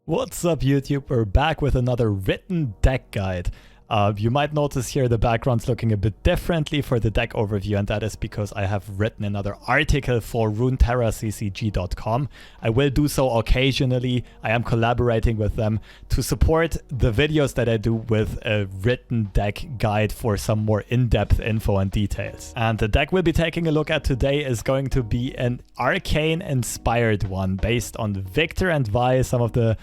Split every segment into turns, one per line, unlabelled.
What's up YouTube? We're back with another written deck guide. You might notice here the background's looking a bit differently for the deck overview, and that is because I have written another article for runeterraccg.com. I will do so occasionally. I am collaborating with them to support the videos that I do with a written deck guide for some more in-depth info and details. And the deck we'll be taking a look at today is going to be an Arcane inspired one based on Viktor and Vi, some of the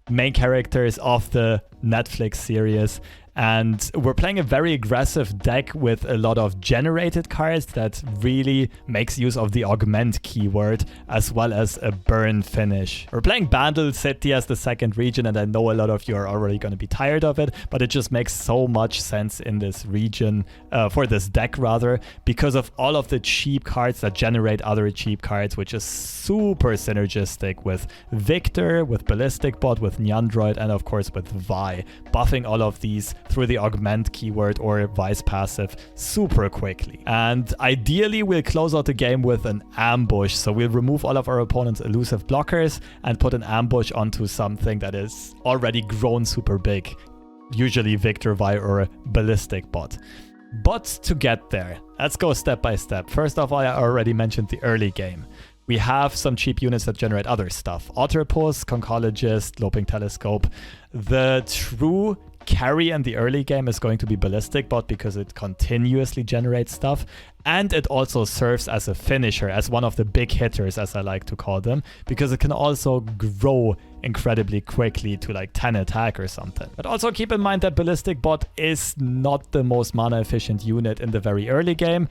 main characters of the Netflix series. And we're playing a very aggressive deck with a lot of generated cards that really makes use of the augment keyword as well as a burn finish. We're playing Bandle City as the second region, and I know a lot of you are already going to be tired of it, but it just makes so much sense in this region, for this deck rather, because of all of the cheap cards that generate other cheap cards, which is super synergistic with Viktor, with Ballistic Bot, with Nyandroid, and of course with Vi, buffing all of these through the augment keyword or vice passive super quickly. And ideally we'll close out the game with an ambush, so we'll remove all of our opponent's elusive blockers and put an ambush onto something that is already grown super big, usually Viktor, Vi, or a Ballistic Bot. But to get there, let's go step by step. First of all, I already mentioned the early game. We have some cheap units that generate other stuff. Otterpus, Conchologist, Loping Telescope. The true carry in the early game is going to be Ballistic Bot because it continuously generates stuff, and it also serves as a finisher, as one of the big hitters, as I like to call them, because it can also grow incredibly quickly to like 10 attack or something. But also keep in mind that Ballistic Bot is not the most mana efficient unit in the very early game.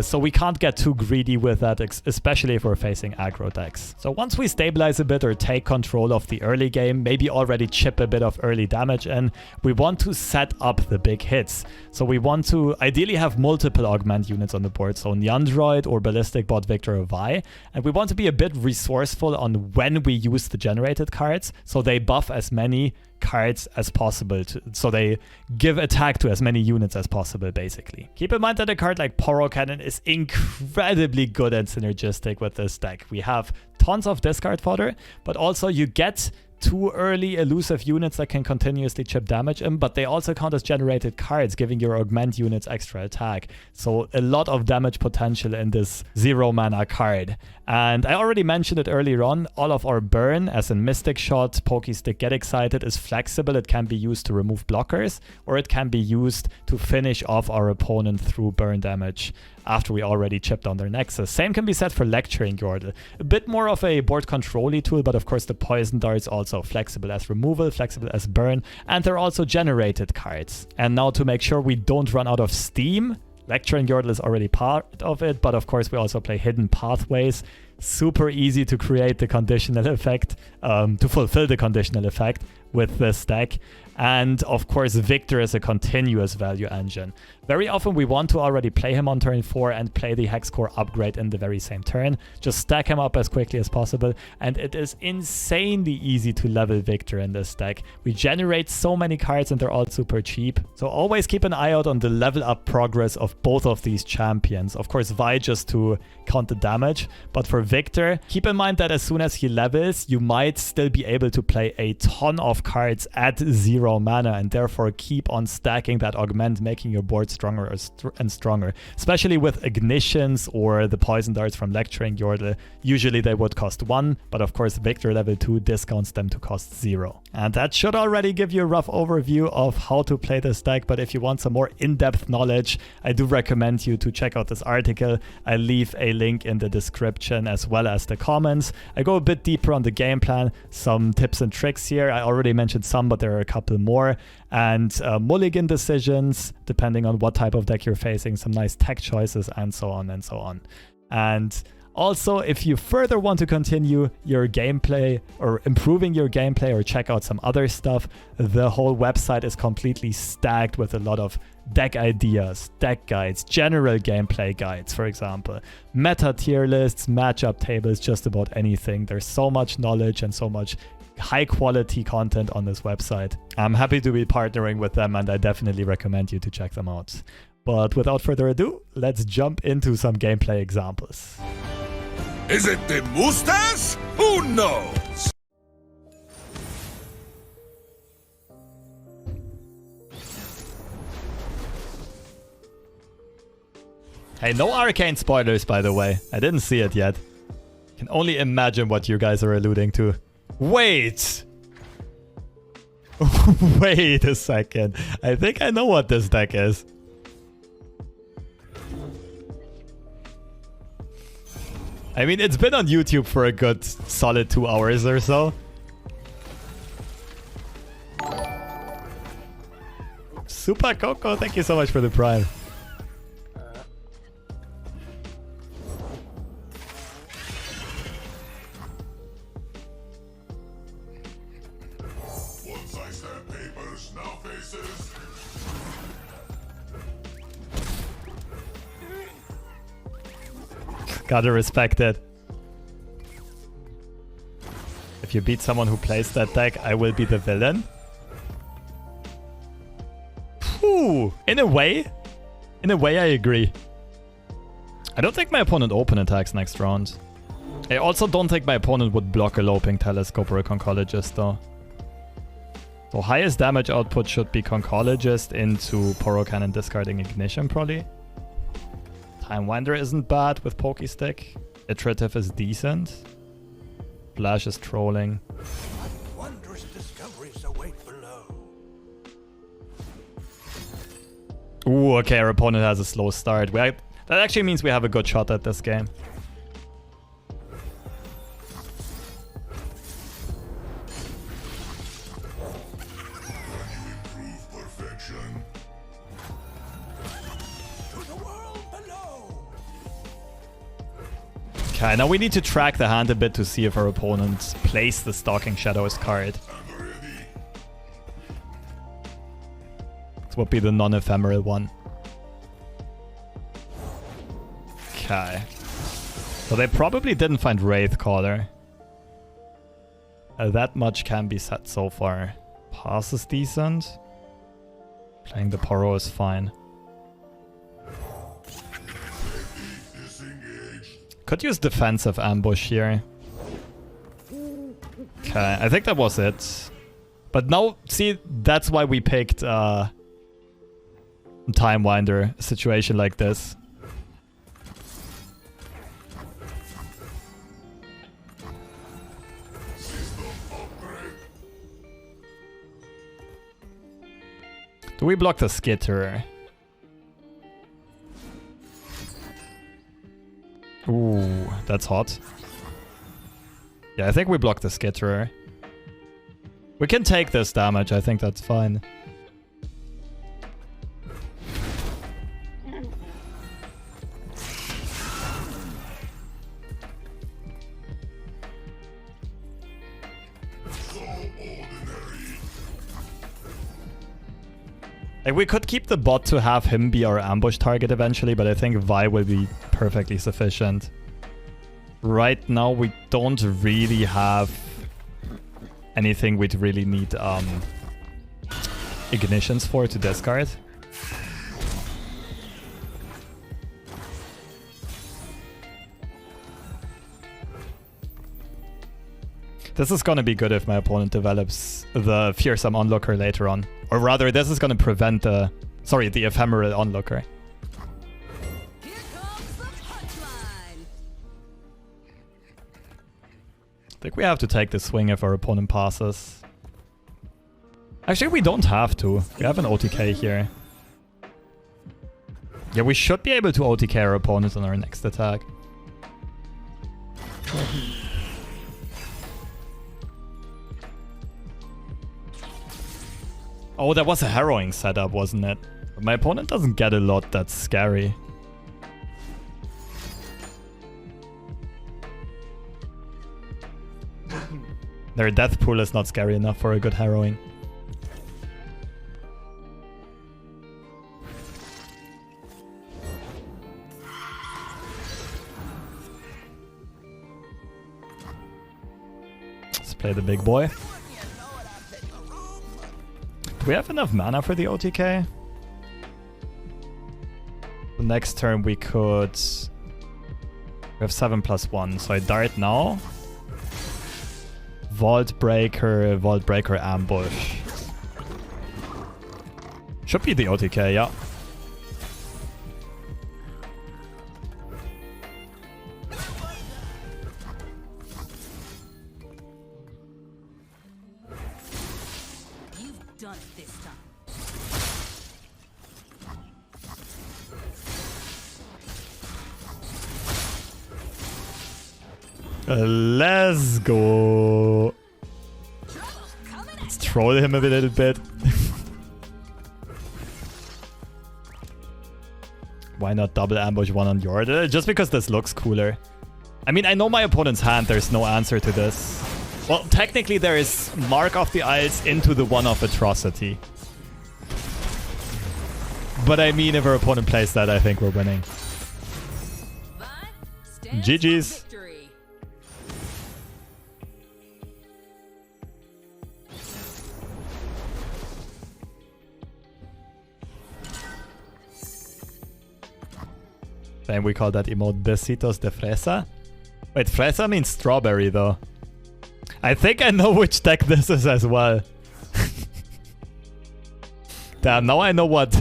So we can't get too greedy with that, especially if we're facing aggro decks. So once we stabilize a bit or take control of the early game, maybe already chip a bit of early damage in, we want to set up the big hits. So we want to ideally have multiple augment units on the board, so Nyandroid or Ballistic Bot, Viktor, or Vi. And we want to be a bit resourceful on when we use the generated cards, so they buff as many cards as possible, so they give attack to as many units as possible, basically. Keep in mind that a card like Poro Cannon is incredibly good and synergistic with this deck. We have tons of discard fodder, but also you get two early elusive units that can continuously chip damage in, but they also count as generated cards, giving your augment units extra attack. So a lot of damage potential in this 0 mana card. And I already mentioned it earlier on, all of our burn, as in Mystic Shot, Pokestick, Get Excited, is flexible. It can be used to remove blockers, or it can be used to finish off our opponent through burn damage after we already chipped on their Nexus. Same can be said for Lecturing Yordle. A bit more of a board control-y tool, but of course the Poison Dart's also flexible as removal, flexible as burn, and they're also generated cards. And now to make sure we don't run out of steam, Lecturing Yordle is already part of it, but of course we also play Hidden Pathways. Super easy to create the conditional effect, to fulfill the conditional effect with this deck. And of course Viktor is a continuous value engine. Very often we want to already play him on turn 4 and play the Hex Core upgrade in the very same turn. Just stack him up as quickly as possible, and it is insanely easy to level Viktor in this deck. We generate so many cards and they're all super cheap. So always keep an eye out on the level up progress of both of these champions. Of course Vi just to count the damage, but for Viktor, keep in mind that as soon as he levels, you might still be able to play a ton of cards at 0 mana, and therefore keep on stacking that augment, making your board stronger and stronger, especially with Ignitions or the Poison Darts from Lecturing Yordle. Usually they would cost 1, but of course Viktor level 2 discounts them to cost 0. And that should already give you a rough overview of how to play this deck, but if you want some more in-depth knowledge, I do recommend you to check out this article. I leave a link in the description as well as the comments. I go a bit deeper on the game plan, some tips and tricks here. I already mentioned some, but there are a couple more. And mulligan decisions, depending on what type of deck you're facing, some nice tech choices, and so on and so on. And also, if you further want to continue your gameplay or improving your gameplay or check out some other stuff, the whole website is completely stacked with a lot of deck ideas, deck guides, general gameplay guides, for example, meta tier lists, matchup tables, just about anything. There's so much knowledge and so much high quality content on this website. I'm happy to be partnering with them, and I definitely recommend you to check them out. But without further ado, let's jump into some gameplay examples.
Is it the mustache? Who knows?
Hey, no Arcane spoilers, by the way. I didn't see it yet. Can only imagine what you guys are alluding to. Wait! Wait a second. I think I know what this deck is. I mean, it's been on YouTube for a good solid 2 hours or so. Super Coco, thank you so much for the prime.
Once I stamp papers, now faces.
Gotta respect it. If you beat someone who plays that deck, I will be the villain. Whew. In a way, I agree. I don't think my opponent open attacks next round. I also don't think my opponent would block a Loping Telescope or a Conchologist though. So highest damage output should be Conchologist into Poro Cannon discarding Ignition probably. Time Wander isn't bad with Pokestick. Iterative is decent. Flash is trolling.
What wondrous discoveries await below.
Ooh, okay, our opponent has a slow start. That actually means we have a good shot at this game. Okay, now we need to track the hand a bit to see if our opponent plays the Stalking Shadows card. This would be the non-ephemeral one. Okay. So they probably didn't find Wraithcaller. That much can be said so far. Pass is decent. Playing the Poro is fine. Could use defensive ambush here. Okay, I think that was it. But now, see, that's why we picked Time Winder, a situation like this. Do we block the Skitter? Ooh, that's hot. Yeah, I think we block the Skitterer. We can take this damage, I think that's fine. Like, we could keep the bot to have him be our ambush target eventually, but I think Vi will be perfectly sufficient. Right now, we don't really have anything we'd really need ignitions for to discard. This is gonna be good if my opponent develops the Fearsome Onlooker later on. Or rather, this is gonna prevent the... Sorry, the Ephemeral Onlooker.
Here comes the punchline.
I think we have to take the swing if our opponent passes. Actually, we don't have to. We have an OTK here. Yeah, we should be able to OTK our opponent on our next attack. Oh, that was a harrowing setup, wasn't it? But my opponent doesn't get a lot that's scary. Their death pool is not scary enough for a good harrowing. Let's play the big boy. Do we have enough mana for the OTK? The next turn we could... We have 7+1, so I dart now. Vault Breaker Ambush. Should be the OTK, yeah.
done it this time.
Let's go. Let's troll him a little bit. Why not double ambush one on your? Just because this looks cooler. I mean, I know my opponent's hand. There's no answer to this. Well, technically there is Mark of the Isles into the one of Atrocity. But I mean, if our opponent plays that, I think we're winning. GG's. Then we call that emote Besitos de Fresa. Wait, Fresa means strawberry though. I think I know which deck this is as well. Damn, now I know what...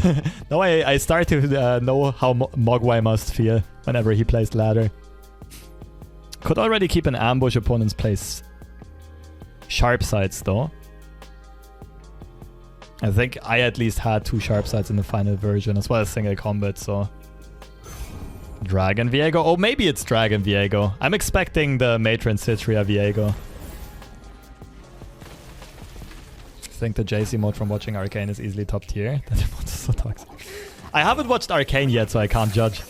now I start to know how Mogwai must feel whenever he plays ladder. Could already keep an ambush opponent's place. Sharp sides though. I think I at least had 2 sharp sides in the final version as well as single combat, so... Dragon Viego? Oh, maybe it's Dragon Viego. I'm expecting the Matron Citria Viego. I think the JC mode from watching Arcane is easily top tier. That emote is so toxic. I haven't watched Arcane yet, so I can't judge.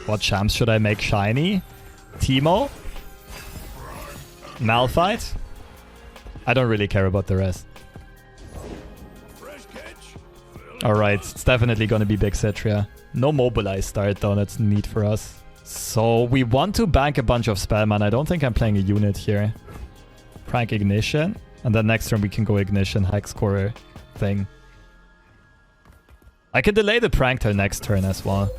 What champs should I make shiny? Teemo? Malphite? I don't really care about the rest. Alright, it's definitely gonna be Big Citria. No Mobilize start though, that's neat for us. So we want to bank a bunch of spell mana. I don't think I'm playing a unit here. Prank Ignition. And then next turn we can go Ignition, Hexcore thing. I can delay the prank till next turn as well.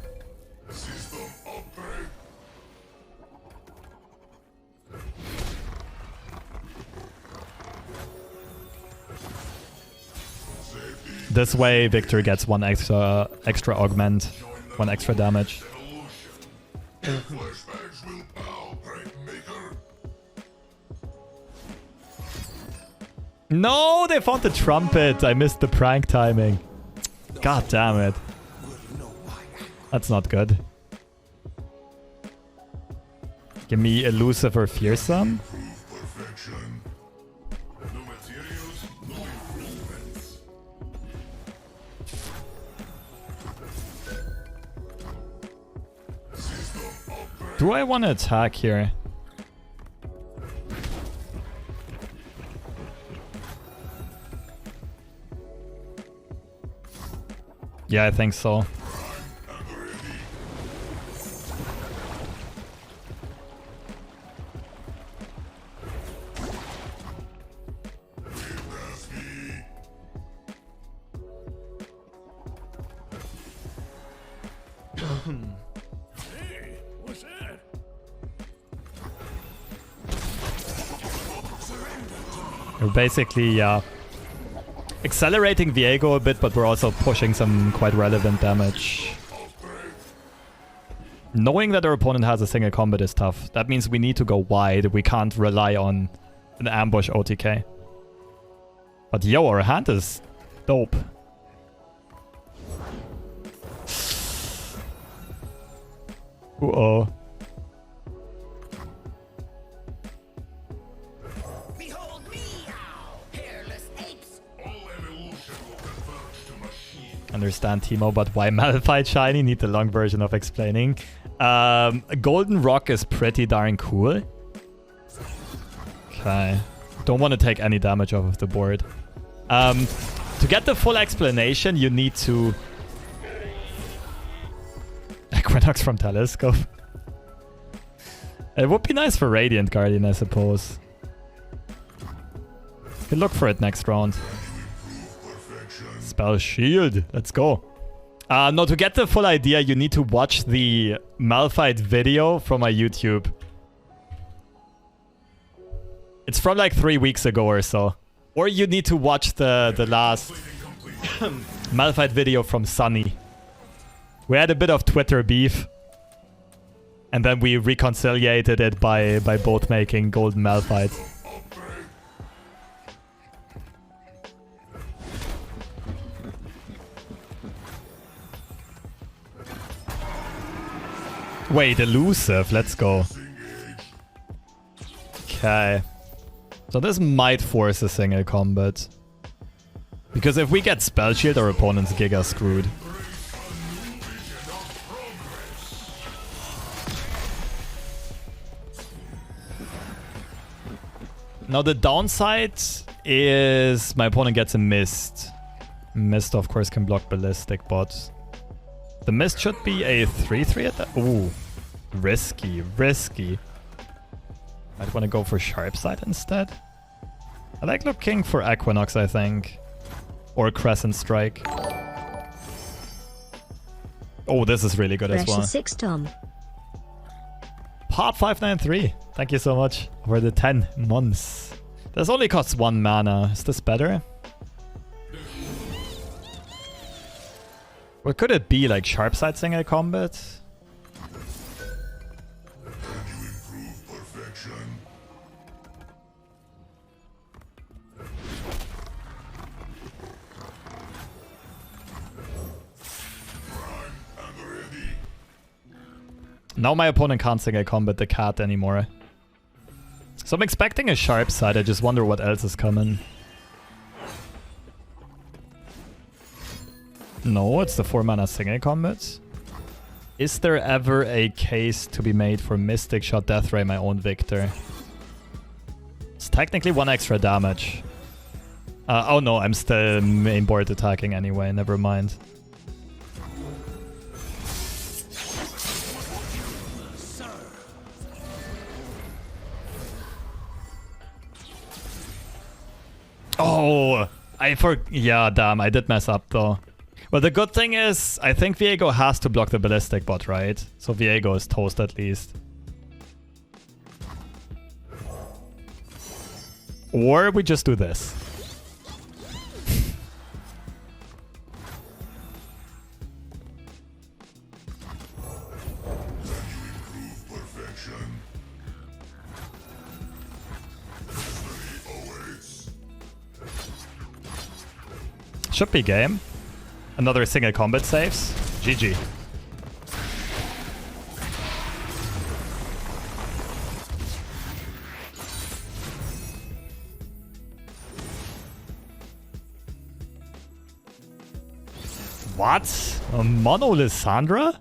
This way, Victor gets one extra augment, 1 extra damage. No, they found the trumpet. I missed the prank timing. God damn it. That's not good. Give me elusive or fearsome. Do I want to attack here? Yeah, I think so. We're basically, yeah, accelerating Viego a bit, but we're also pushing some quite relevant damage. Knowing that our opponent has a single combat is tough. That means we need to go wide. We can't rely on an ambush OTK. But yo, our hand is dope. Uh-oh. Understand, Teemo, but why Malphite shiny? Need the long version of explaining. Golden Rock is pretty darn cool. Okay. Don't want to take any damage off of the board. To get the full explanation, you need to... Equinox from Telescope. It would be nice for Radiant Guardian, I suppose. Could look for it next round. Spell Shield. Let's go. No, to get the full idea, you need to watch the Malphite video from my YouTube. It's from like 3 weeks ago or so. Or you need to watch the last Malphite video from Sunny. We had a bit of Twitter beef. And then we reconciliated it by both making golden Malphite. Wait, elusive. Let's go. Okay. So this might force a single combat. Because if we get Spell Shield, our opponent's giga screwed. Now the downside is my opponent gets a Mist. Mist of course can block Ballistic, but the Mist should be a 3-3 at that. Ooh, risky, risky. Might want to go for Sharp Sight instead. I like looking for Equinox, I think. Or Crescent Strike. Oh, this is really good as well.
6 Tom.
Pop593. Thank you so much for the 10 months. This only costs 1 mana. Is this better? What could it be? Like Sharp Sight single combat? Now my opponent can't single combat the cat anymore. So I'm expecting a Sharp Sight. I just wonder what else is coming. No, it's the 4 mana single combat. Is there ever a case to be made for Mystic Shot Death Ray my own Viktor? It's technically 1 extra damage. Oh no, I'm still mainboard attacking anyway, never mind. Oh, yeah, damn, I did mess up though. Well, the good thing is, I think Viego has to block the Ballistic bot, right? So Viego is toast at least. Or we just do this. Should be game. Another single combat saves. GG. What? A mono Lissandra?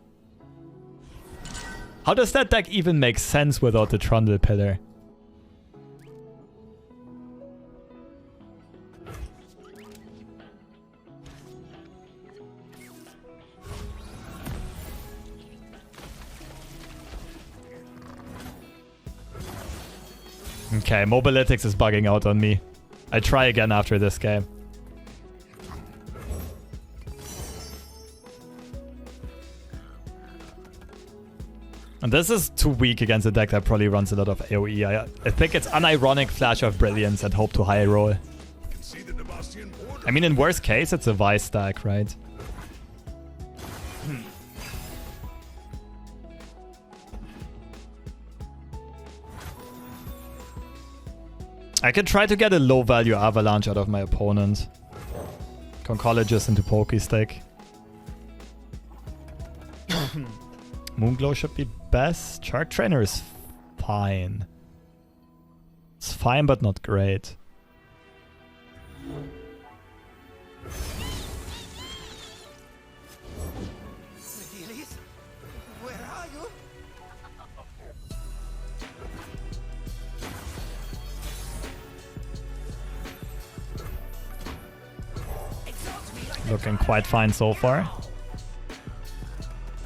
How does that deck even make sense without the Trundle Pillar? Okay, Mobilytics is bugging out on me. I try again after this game. And this is too weak against a deck that probably runs a lot of AoE. I think it's unironic Flash of Brilliance and hope to high roll. I mean, in worst case, it's a Vice stack, right? I can try to get a low value Avalanche out of my opponent. Conchologist into Pokestick. Moonglow should be best. Shark Trainer is fine. It's fine, but not great.
Where are you?
Looking quite fine so far.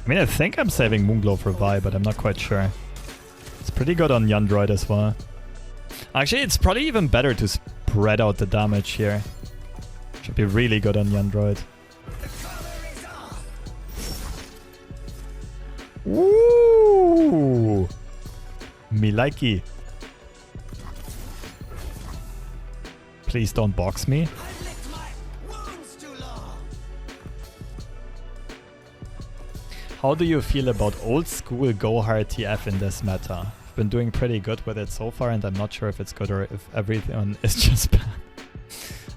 I mean, I think I'm saving Moonglow for Vi, but I'm not quite sure. It's pretty good on Nyandroid as well. Actually, it's probably even better to spread out the damage here. Should be really good on Nyandroid. Woo! Me likey. Please don't box me. How do you feel about old school go hard TF in this meta? I've been doing pretty good with it so far, and I'm not sure if it's good or if everything is just bad.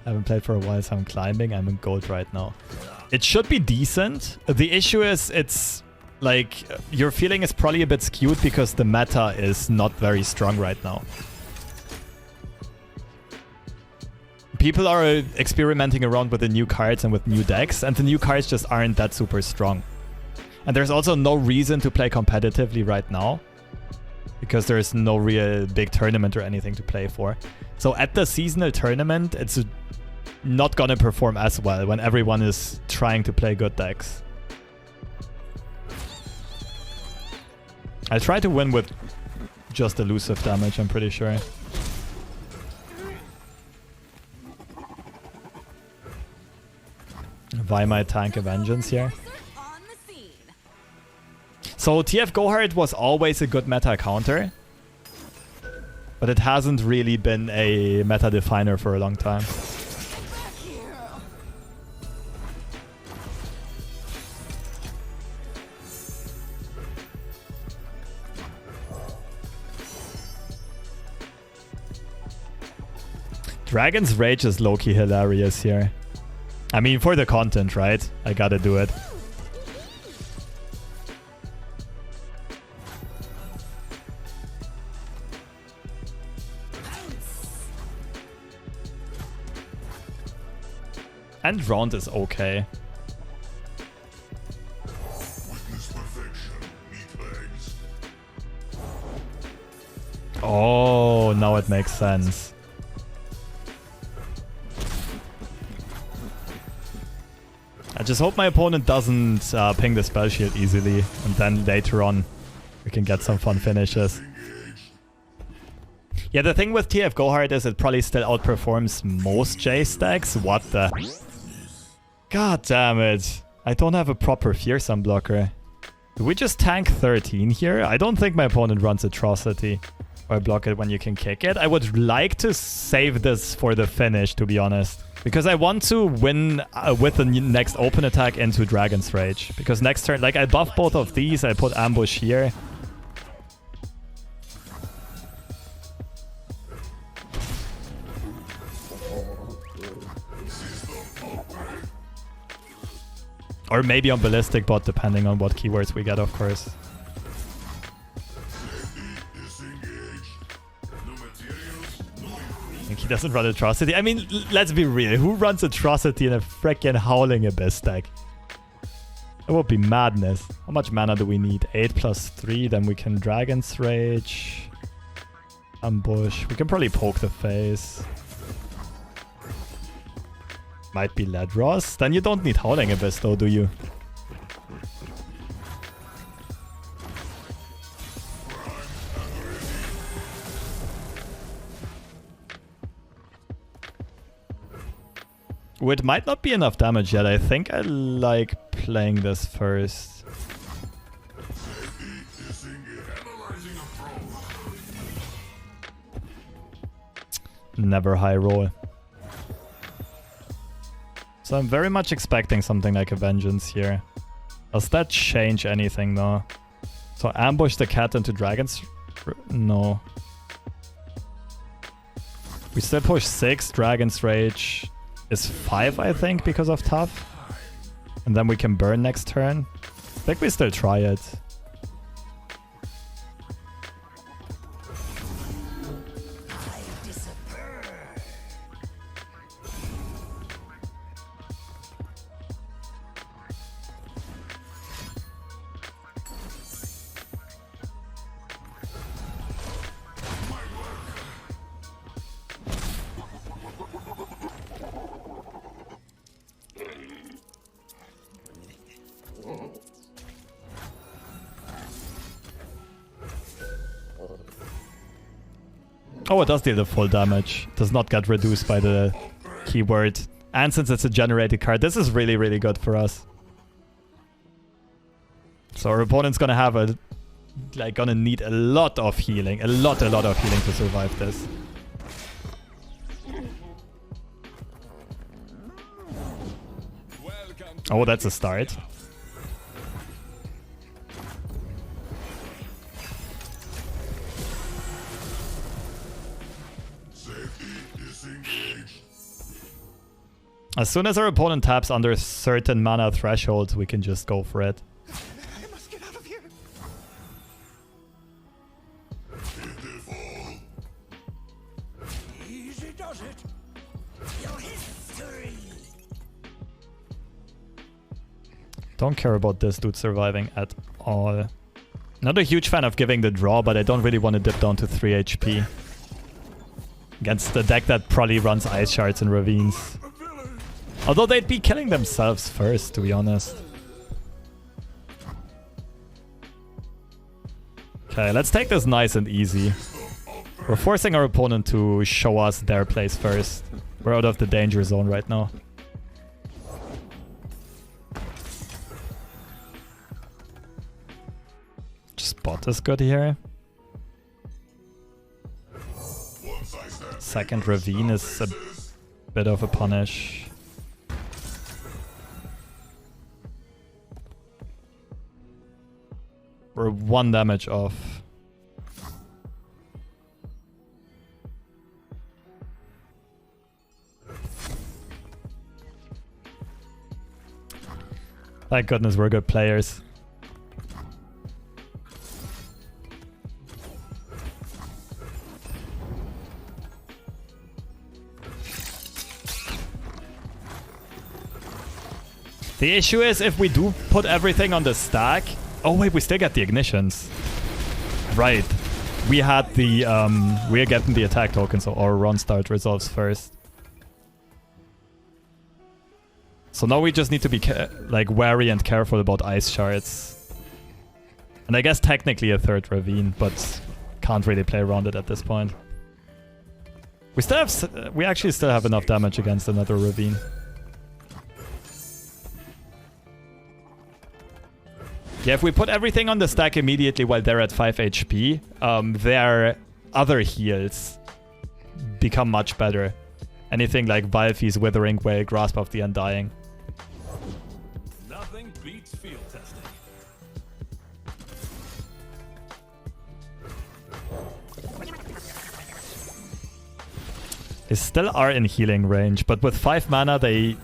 I haven't played for a while, so I'm climbing. I'm in gold right now. It should be decent. The issue is it's like your feeling is probably a bit skewed because the meta is not very strong right now. People are experimenting around with the new cards and with new decks, and the new cards just aren't that super strong. And there's also no reason to play competitively right now, because there's no real big tournament or anything to play for. So at the seasonal tournament, it's not gonna perform as well when everyone is trying to play good decks. I try to win with just elusive damage, I'm pretty sure. Vi might tank a Vengeance here. So TF Gohard was always a good meta counter, but it hasn't really been a meta definer for a long time. Dragon's Rage is low-key hilarious here. I mean, for the content, right? I gotta do it. And round is okay. Oh, now it makes sense. I just hope my opponent doesn't ping the spell shield easily, and then later on we can get some fun finishes. Yeah, the thing with TF Gohard is it probably still outperforms most J stacks. What the? God damn it. I don't have a proper fearsome blocker. Do we just tank 13 here? I don't think my opponent runs Atrocity. Or block it when you can kick it. I would like to save this for the finish, to be honest. Because I want to win with the next open attack into Dragon's Rage. Because next turn, like, I buff both of these. I put Ambush here. Or maybe on Ballistic Bot, depending on what keywords we get, of course. I think he doesn't run Atrocity. I mean, let's be real. Who runs Atrocity in a freaking Howling Abyss deck? It would be madness. How much mana do we need? 8 plus 3. Then we can Dragon's Rage. Ambush. We can probably poke the face. Might be Ledros. Then you don't need Howling Abyss though, do you? It might not be enough damage yet. I think I like playing this first. Never high roll. So I'm very much expecting something like a Vengeance here. Does that change anything though? So ambush the cat into Dragon's... No. We still push 6. Dragon's Rage is 5, I think, because of tough. And then we can burn next turn. I think we still try it. Oh, it does deal the full damage. It does not get reduced by the keyword. And since it's a generated card, this is really, really good for us. So our opponent's gonna have a... like, gonna need a lot of healing. A lot of healing to survive this. Oh, that's a start.
Safety disengaged.
As soon as our opponent taps under certain mana thresholds, we can just go for it.
I must get out of here.
Pitiful.
Easy does it. Your history.
Don't care about this dude surviving at all. Not a huge fan of giving the draw, but I don't really want to dip down to 3 HP. Against a deck that probably runs Ice Shards and Ravines. Although they'd be killing themselves first, to be honest. Okay, let's take this nice and easy. We're forcing our opponent to show us their place first. We're out of the danger zone right now. Spot is good here.
Once I step
Second
papers,
Ravine
no
is a
faces.
bit of a punish. We're 1 damage off. Thank goodness we're good players. The issue is if we do put everything on the stack... Oh wait, we still get the ignitions. Right. We had the... we're getting the attack token, so our run start resolves first. So now we just need to be like wary and careful about Ice Shards. And I guess technically a third Ravine, but can't really play around it at this point. We still have... we actually still have enough damage against another Ravine. Yeah, if we put everything on the stack immediately while they're at 5 HP, their other heals become much better. Anything like Valfi's Withering Whale, Grasp of the Undying.
Nothing beats field testing.
They still are in healing range, but with 5 mana they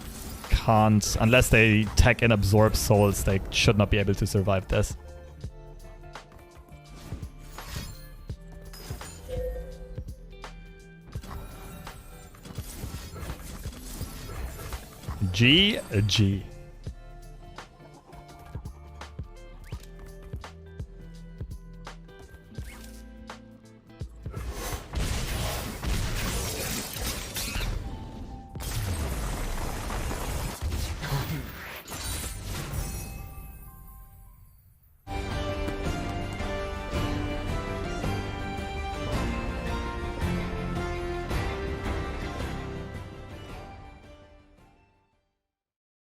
can't, unless they tech and absorb souls, they should not be able to survive this. GG.